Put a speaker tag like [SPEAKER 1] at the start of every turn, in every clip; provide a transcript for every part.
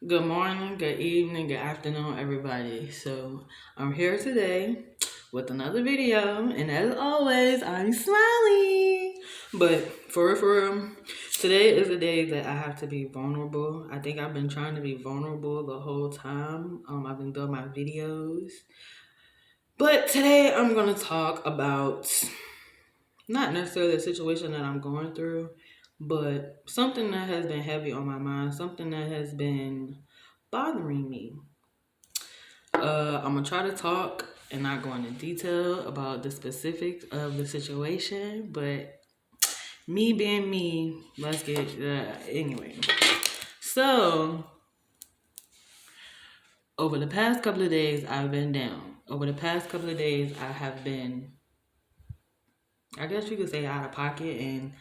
[SPEAKER 1] Good morning, good evening, good afternoon, everybody. So I'm here today with another video, and as always, I'm smiling. But for real, today is the day that I have to be vulnerable. I think I've been trying to be vulnerable the whole time. I've been doing my videos, but today I'm gonna talk about not necessarily a situation that I'm going through, but something that has been heavy on my mind, something that has been bothering me. I'm gonna try to talk and not go into detail about the specifics of the situation, but me being me, let's get anyway. So, over the past couple of days, I've been down. Over the past couple of days, I have been, I guess you could say, out of pocket, and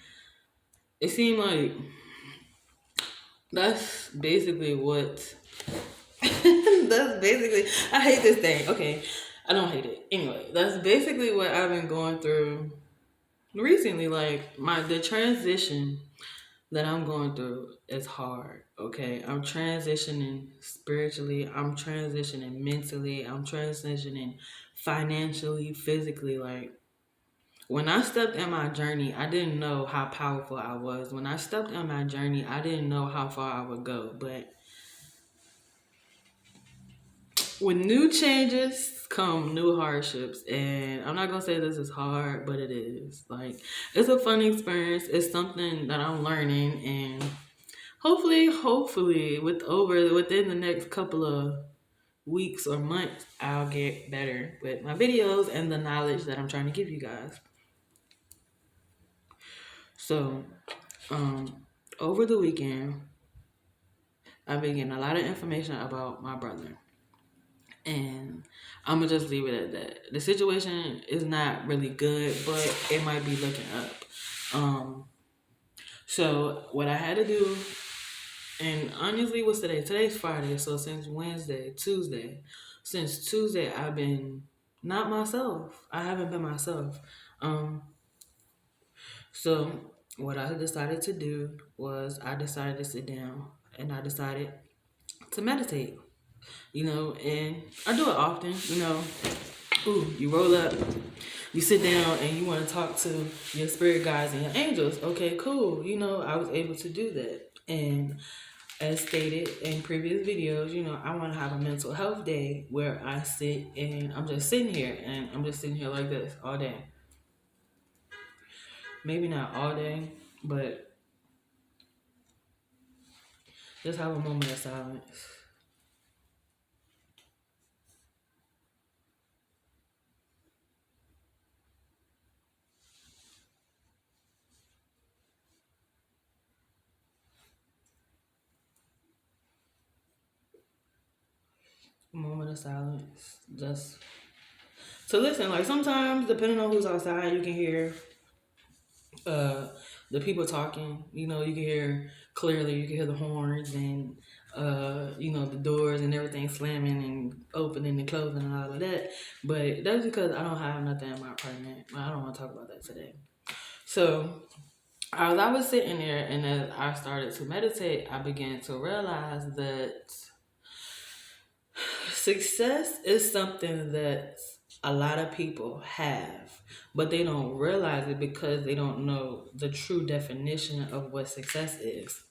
[SPEAKER 1] it seemed like that's basically what. That's basically. I hate this thing. Okay, I don't hate it. Anyway, that's basically what I've been going through recently. Like the transition that I'm going through is hard. Okay, I'm transitioning spiritually. I'm transitioning mentally. I'm transitioning financially, physically. Like when I stepped in my journey, I didn't know how powerful I was. When I stepped in my journey, I didn't know how far I would go. But with new changes come new hardships, and I'm not gonna say this is hard, but it is. Like it's a fun experience. It's something that I'm learning, and hopefully, within the next couple of weeks or months, I'll get better with my videos and the knowledge that I'm trying to give you guys. So, over the weekend, I've been getting a lot of information about my brother. And I'm gonna just leave it at that. The situation is not really good, but it might be looking up. So what I had to do, and honestly, what's today? Today's Friday, so since Tuesday, I've been not myself. I haven't been myself. Um, so what I decided to do was I decided to sit down and I decided to meditate. And I do it often. You roll up, you sit down, and you want to talk to your spirit guides and your angels. Okay, cool. I was able to do that. And as stated in previous videos, I want to have a mental health day where I sit and I'm just sitting here and I'm just sitting here like this all day. Maybe not all day, but just have a moment of silence. A moment of silence. Just to listen. Like sometimes, depending on who's outside, you can hear uh the people talking. You can hear clearly. You can hear the horns and the doors and everything slamming and opening and closing and all of that. But that's because I don't have nothing in my apartment. I don't want to talk about that today. So as I was sitting there and as I started to meditate, I began to realize that success is something that a lot of people have, but they don't realize it because they don't know the true definition of what success is.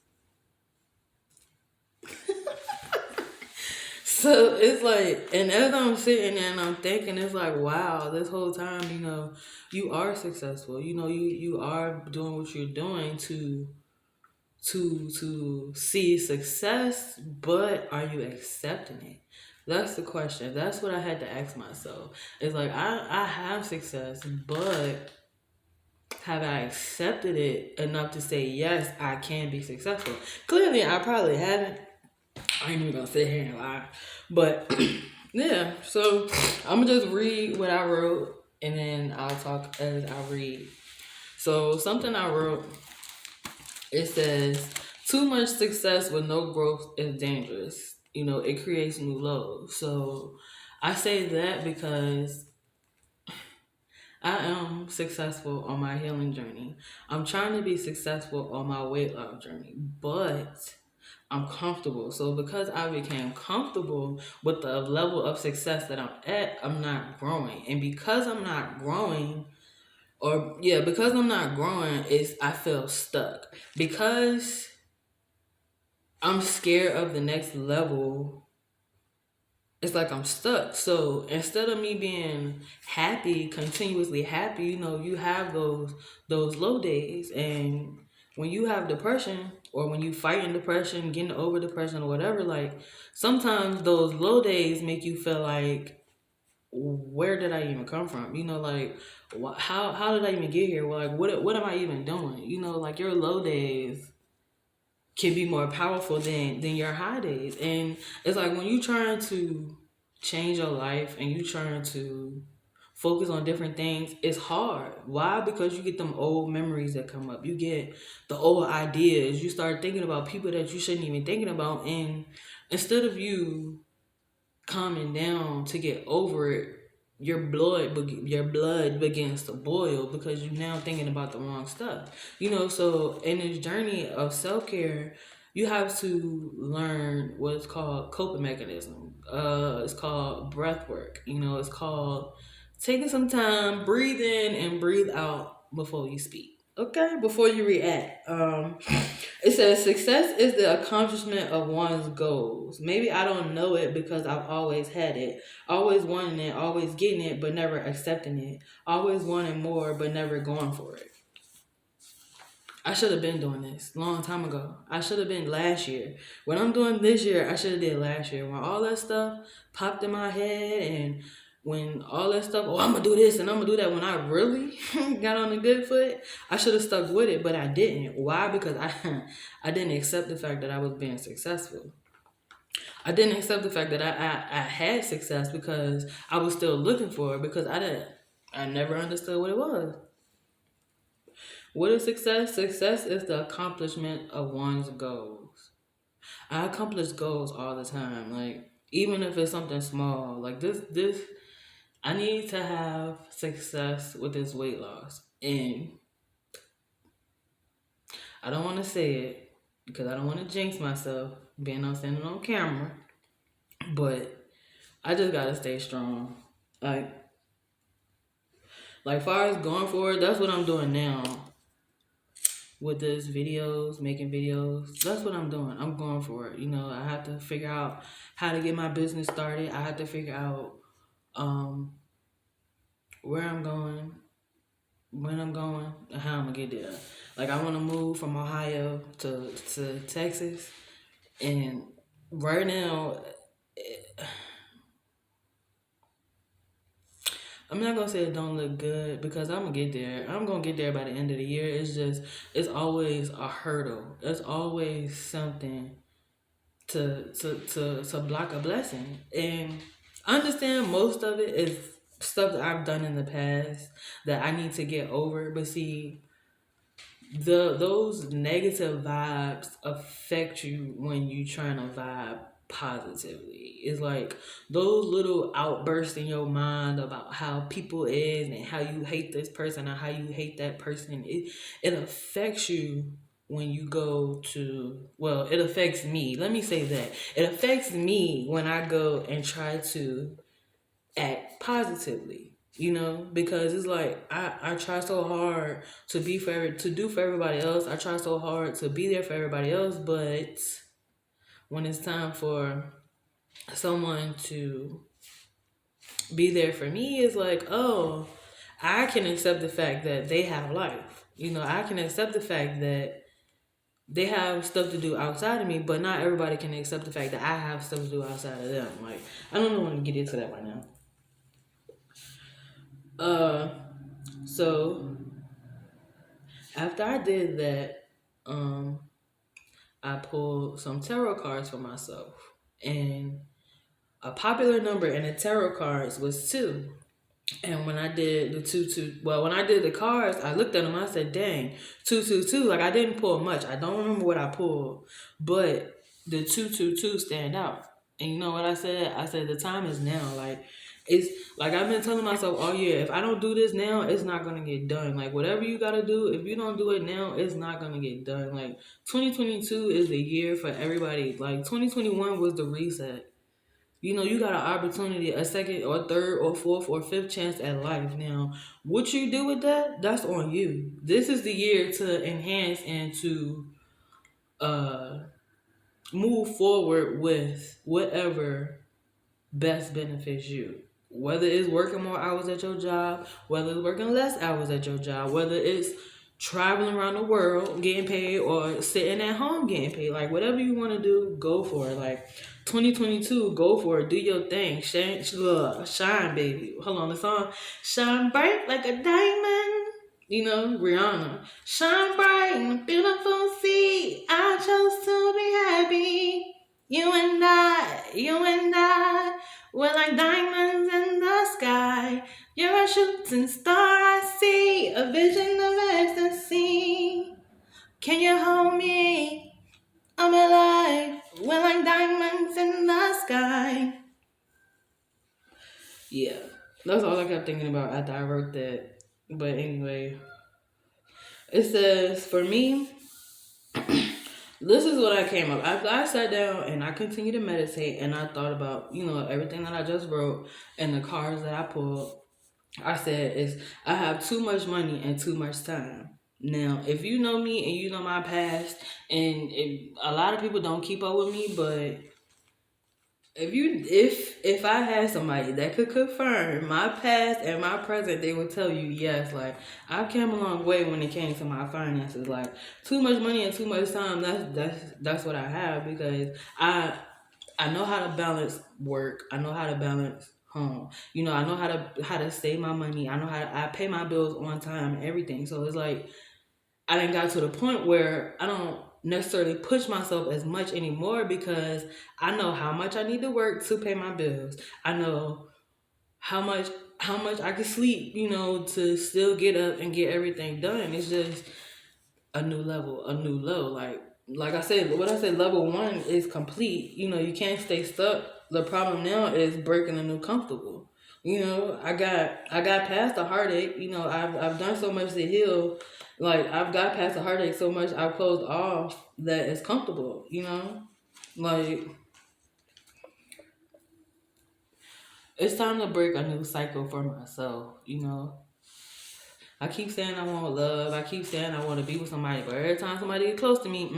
[SPEAKER 1] So it's like, and as I'm sitting there and I'm thinking, it's like, wow, this whole time, you are successful. You are doing what you're doing to see success, but are you accepting it? That's the question. That's what I had to ask myself. It's like I have success, but have I accepted it enough to say yes, I can be successful? Clearly, I probably haven't. I ain't even gonna sit here and lie, but yeah. So I'm gonna just read what I wrote, and then I'll talk as I read. So something I wrote. It says, too much success with no growth is dangerous. It creates new lows. So I say that because I am successful on my healing journey. I'm trying to be successful on my weight loss journey. But I'm comfortable. So because I became comfortable with the level of success that I'm at, I'm not growing. And because I'm not growing, because I'm not growing, is I feel stuck. Because I'm scared of the next level, it's like I'm stuck. So instead of me being happy, continuously happy, you have those low days. And when you have depression, or when you fighting depression, getting over depression or whatever, like sometimes those low days make you feel like, where did I even come from? Like how did I even get here? Well, like what am I even doing? Like your low days can be more powerful than your high days. And it's like when you trying to change your life and you trying to focus on different things, it's hard. Why? Because you get them old memories that come up. You get the old ideas. You start thinking about people that you shouldn't even thinking about. And instead of you calming down to get over it, your blood begins to boil because you're now thinking about the wrong stuff. So in this journey of self-care, you have to learn what's called coping mechanism. It's called breath work. It's called taking some time, breathe in and breathe out before you speak. Okay, before you react. It says success is the accomplishment of one's goals. Maybe I don't know it because I've always had it, always wanting it, always getting it, but never accepting it, always wanting more, but never going for it. I should have been doing this a long time ago. I should have been last year. What I'm doing this year, I should have did last year. When all that stuff popped in my head, and when all that stuff, oh, I'm gonna do this and I'm gonna do that. When I really got on a good foot, I should have stuck with it, but I didn't. Why? Because I didn't accept the fact that I was being successful. I didn't accept the fact that I had success because I was still looking for it, because I never understood what it was. What is success? Success is the accomplishment of one's goals. I accomplish goals all the time. Like even if it's something small, like this I need to have success with this weight loss. And I don't want to say it because I don't want to jinx myself being on standing on camera. But I just gotta stay strong. Like far as going forward, that's what I'm doing now. With this videos, making videos. That's what I'm doing. I'm going for it. I have to figure out how to get my business started. I have to figure out um, where I'm going, when I'm going, and how I'm gonna get there. Like I want to move from Ohio to Texas, and right now, I'm not gonna say it don't look good because I'm gonna get there. I'm gonna get there by the end of the year. It's always a hurdle. It's always something to block a blessing. And I understand most of it is stuff that I've done in the past that I need to get over. But see, those negative vibes affect you when you trying to vibe positively. It's like those little outbursts in your mind about how people is and how you hate this person or how you hate that person. It affects you when you go to, well, it affects me. Let me say that. It affects me when I go and try to act positively, because it's like I try so hard to do for everybody else. I try so hard to be there for everybody else, but when it's time for someone to be there for me, it's like, oh, I can accept the fact that they have life. I can accept the fact that they have stuff to do outside of me, but not everybody can accept the fact that I have stuff to do outside of them. Like, I don't know when to get into that right now. Uh, so after I did that, I pulled some tarot cards for myself, and a popular number in the tarot cards was 2. And when I did the when I did the cards, I looked at them. I said, "Dang, 222." Like I didn't pull much. I don't remember what I pulled, but the 222 stand out. And you know what I said? I said the time is now. Like It's like I've been telling myself all year, if I don't do this now, it's not gonna get done. Like whatever you gotta do, if you don't do it now, it's not gonna get done. Like 2022 is the year for everybody. Like 2021 was the reset. You know, you got an opportunity, a second or third or fourth or fifth chance at life. Now, what you do with that, that's on you. This is the year to enhance and to uh move forward with whatever best benefits you. Whether it's working more hours at your job, whether it's working less hours at your job, whether it's traveling around the world getting paid or sitting at home getting paid. Like whatever you want to do, go for it. Like 2022, go for it. Do your thing. Shine, baby. Hold on, the song Shine Bright Like a Diamond. You know, Rihanna. Shine bright in a beautiful sea. I chose to be happy. You and I, we're like diamonds in the sky. You're a shooting star, I see, a vision of ecstasy. Can you hold me? I'm alive. We're like diamonds in the sky. Yeah, that's all I kept thinking about after I wrote that. But anyway, it says, for me, this is what I came up. After I sat down and I continued to meditate and I thought about, everything that I just wrote and the cards that I pulled. I said is I have too much money and too much time. Now, if you know me and you know my past, and a lot of people don't keep up with me, but if I had somebody that could confirm my past and my present, they would tell you yes. Like I've came a long way when it came to my finances. Like too much money and too much time. That's what I have because I know how to balance work. I know how to balance home. I know how to save my money. I pay my bills on time and everything. So it's like I didn't got to the point where I don't necessarily push myself as much anymore because I know how much I need to work to pay my bills. I know how much I can sleep, to still get up and get everything done. It's just a new level, a new low. Like I said, what I said, level one is complete. You can't stay stuck. The problem now is breaking a new comfortable. I got past the heartache. I've done so much to heal. Like I've got past the heartache so much I've closed off that it's comfortable, Like it's time to break a new cycle for myself. I keep saying I want love. I keep saying I want to be with somebody, but every time somebody get close to me,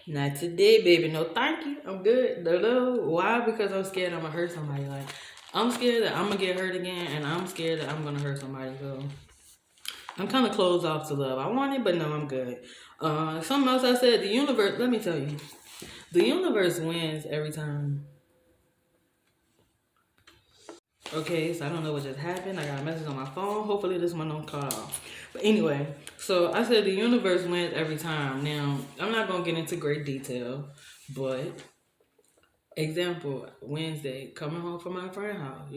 [SPEAKER 1] not today, baby. No, thank you. I'm good. No. Why? Because I'm scared I'm gonna hurt somebody. Like I'm scared that I'm gonna get hurt again, and I'm scared that I'm gonna hurt somebody. So I'm kind of closed off to love. I want it, but no, I'm good. Something else I said. The universe. Let me tell you, the universe wins every time. Okay, so I don't know what just happened. I got a message on my phone. Hopefully this one don't cut off. But anyway, so I said the universe wins every time. Now, I'm not going to get into great detail, but example, Wednesday, coming home from my friend's house,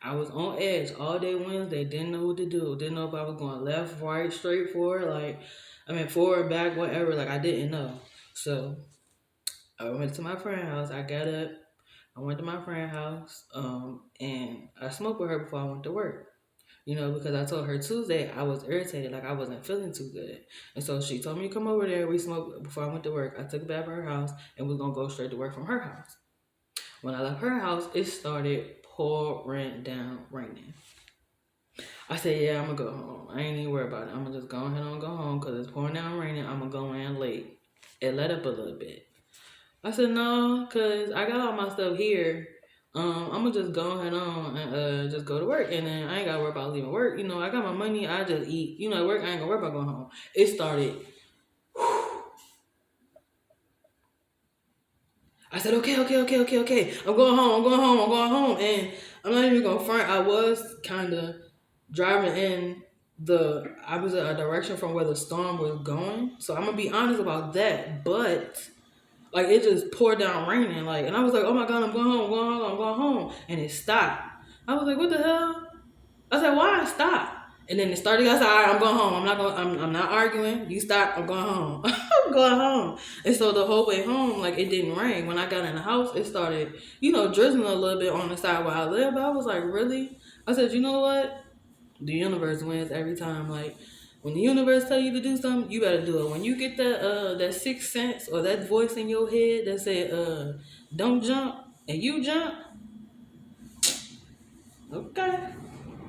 [SPEAKER 1] I was on edge all day Wednesday, didn't know what to do. Didn't know if I was going left, right, straight, forward, forward, back, whatever. Like, I didn't know. So, I went to my friend's house. I got up. I went to my friend's house, and I smoked with her before I went to work. Because I told her Tuesday I was irritated, like I wasn't feeling too good. And so she told me to come over there. We smoked before I went to work. I took a bath at her house, and we are going to go straight to work from her house. When I left her house, it started pouring down raining. I said, yeah, I'm going to go home. I ain't even worried about it. I'm going to just go ahead and go home because it's pouring down raining. I'm going to go in late. It let up a little bit. I said, no, because I got all my stuff here. I'm going to just go ahead on and just go to work. And then I ain't got to worry about leaving work. I got my money. I just eat. At work, I ain't going to worry about going home. It started. I said, okay. I'm going home. And I'm not even going to front. I was kind of driving in the opposite direction from where the storm was going. So I'm going to be honest about that. But like it just poured down raining, and I was like, oh my God, I'm going home, and it stopped. I was like, what the hell? I said, why I stop? And then it started. I said, all right, I'm going home. I'm not arguing. You stop. I'm going home. I'm going home. And so the whole way home, like it didn't rain. When I got in the house, it started, drizzling a little bit on the side where I live. But I was like, really? I said, you know what? The universe wins every time. Like when the universe tell you to do something, you better do it. When you get that sixth sense or that voice in your head that say, don't jump, and you jump, okay.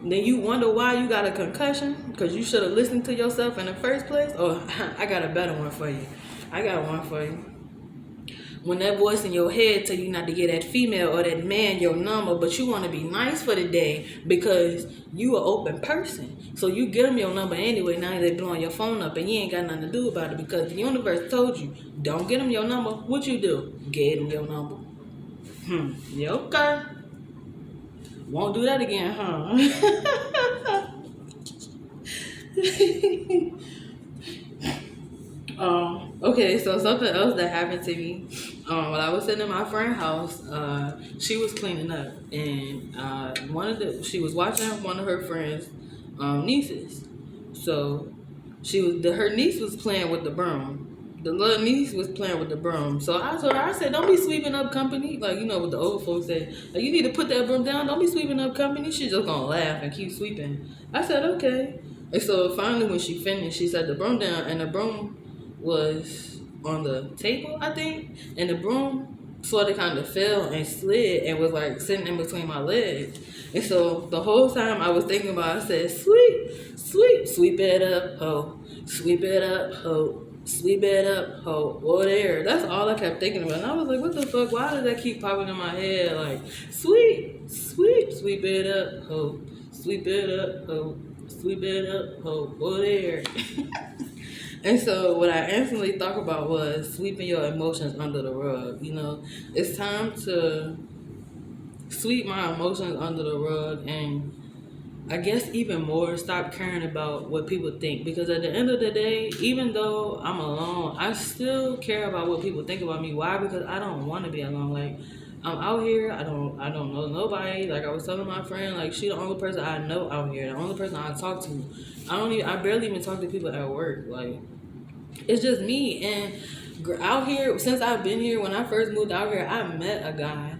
[SPEAKER 1] Then you wonder why you got a concussion because you should have listened to yourself in the first place. Oh, I got a better one for you. I got one for you. When that voice in your head tell you not to get that female or that man your number, but you want to be nice for the day because you an open person. So you get them your number anyway. Now they blowing your phone up and you ain't got nothing to do about it because the universe told you don't get them your number. What you do? Get them your number. Yeah, okay. Won't do that again, huh? Okay, so something else that happened to me. When I was sitting in my friend's house, she was cleaning up, and she was watching one of her friends' nieces. So her niece was playing with the broom. The little niece was playing with the broom. So I told her, I said, don't be sweeping up company. Like, what the old folks say. Like, you need to put that broom down. Don't be sweeping up company. She's just going to laugh and keep sweeping. I said, okay. And so finally when she finished, she set the broom down. And the broom was on the table, I think. And the broom sort of kind of fell and slid and was like sitting in between my legs. And so the whole time I was thinking about, I said, sweep it up, ho. Sweep it up, ho. Sweep it up, ho. Oh, there. That's all I kept thinking about. And I was like, what the fuck? Why did that keep popping in my head? Like, sweep it up, ho. Sweep it up, ho. Sweep it up, ho. Oh, there. And so what I instantly thought about was sweeping your emotions under the rug. It's time to sweep my emotions under the rug and I guess even more stop caring about what people think, because at the end of the day, even though I'm alone, I still care about what people think about me. Why? Because I don't want to be alone. Like, I'm out here, I don't know nobody. Like I was telling my friend, like she the only person I know out here, the only person I talk to. I barely even talk to people at work. Like, it's just me. And out here, since I've been here, when I first moved out here, I met a guy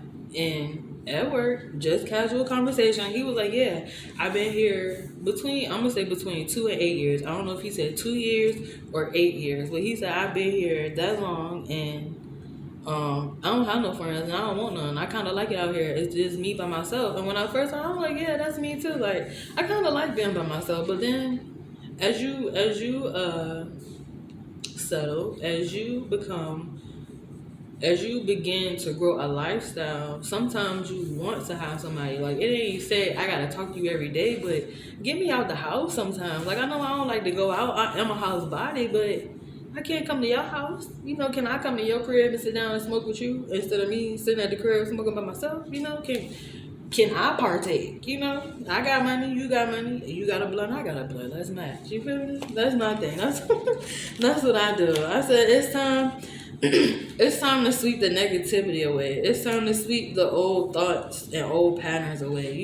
[SPEAKER 1] at work, just casual conversation. He was like, yeah, I've been here I'm gonna say between 2 and 8 years. I don't know if he said 2 years or 8 years, but he said I've been here that long and I don't have no friends and I don't want none. I kind of like it out here. It's just me by myself. And when I first started, I was like, yeah, that's me too. Like, I kind of like being by myself. But then as you settle, as you begin to grow a lifestyle, sometimes you want to have somebody. Like, it ain't say I gotta talk to you every day, but get me out the house sometimes. Like, I know I don't like to go out. I am a house body, but I can't come to your house. Can I come to your crib and sit down and smoke with you instead of me sitting at the crib smoking by myself? Can I partake? I got money, you got money, you got a blunt, I got a blunt. Let's match. You feel me? That's my thing. That's what I do. I said it's time. It's time to sweep the negativity away. It's time to sweep the old thoughts and old patterns away.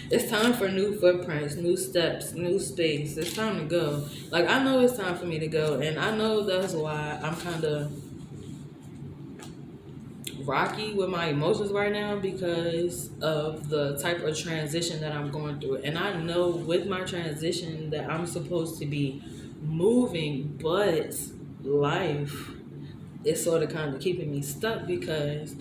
[SPEAKER 1] It's time for new footprints, new steps, new space. It's time to go. Like, I know it's time for me to go, and I know that's why I'm kind of rocky with my emotions right now, because of the type of transition that I'm going through. And I know with my transition that I'm supposed to be moving, but life is sort of kind of keeping me stuck because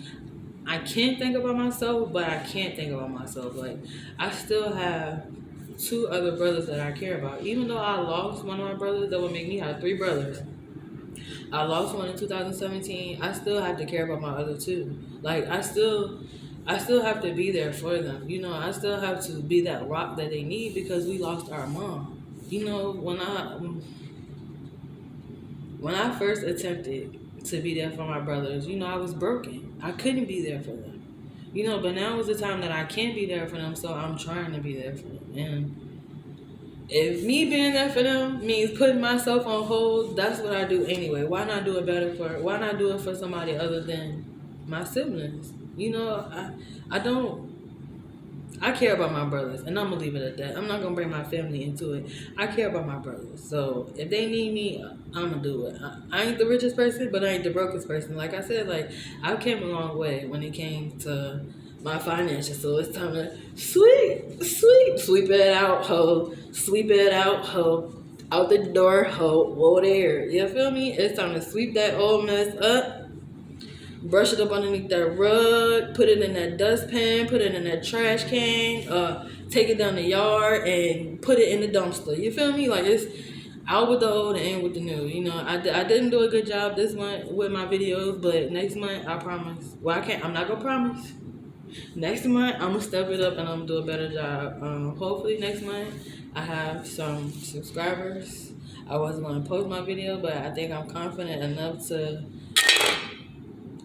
[SPEAKER 1] I can't think about myself, but I can't think about myself. Like, I still have 2 other brothers that I care about. Even though I lost one of my brothers, that would make me have 3 brothers. I lost one in 2017. I still have to care about my other 2. Like, I still have to be there for them. I still have to be that rock that they need because we lost our mom. When I first attempted to be there for my brothers, I was broken. I couldn't be there for them. But now is the time that I can be there for them, so I'm trying to be there for them. And if me being there for them means putting myself on hold, that's what I do anyway. Why not do it for somebody other than my siblings? I don't I care about my brothers, and I'm gonna leave it at that. I'm not gonna bring my family into it. I care about my brothers, so if they need me, I'm gonna do it. I ain't the richest person, but I ain't the brokest person. Like I said, like I came a long way when it came to my finances, so it's time to sweep it out, ho, sweep it out, ho, out the door, ho, whoa there. You feel me? It's time to sweep that old mess up, brush it up underneath that rug, put it in that dustpan, put it in that trash can, take it down the yard and put it in the dumpster. You feel me? Like it's out with the old and in with the new. You know, I didn't do a good job this month with my videos, but next month I promise. Well, I'm not gonna promise. Next month I'm gonna step it up and I'm gonna do a better job. Hopefully next month I have some subscribers. I wasn't gonna post my video, but I think I'm confident enough to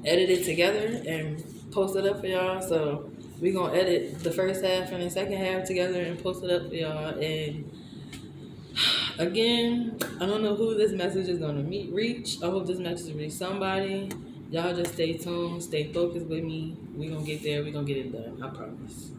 [SPEAKER 1] edit it together and post it up for y'all. So we gonna edit the first half and the second half together and post it up for y'all. And again, I don't know who this message is gonna reach. I hope this message reach somebody. Y'all just stay tuned, stay focused with me. We gonna get there. We gonna get it done. I promise.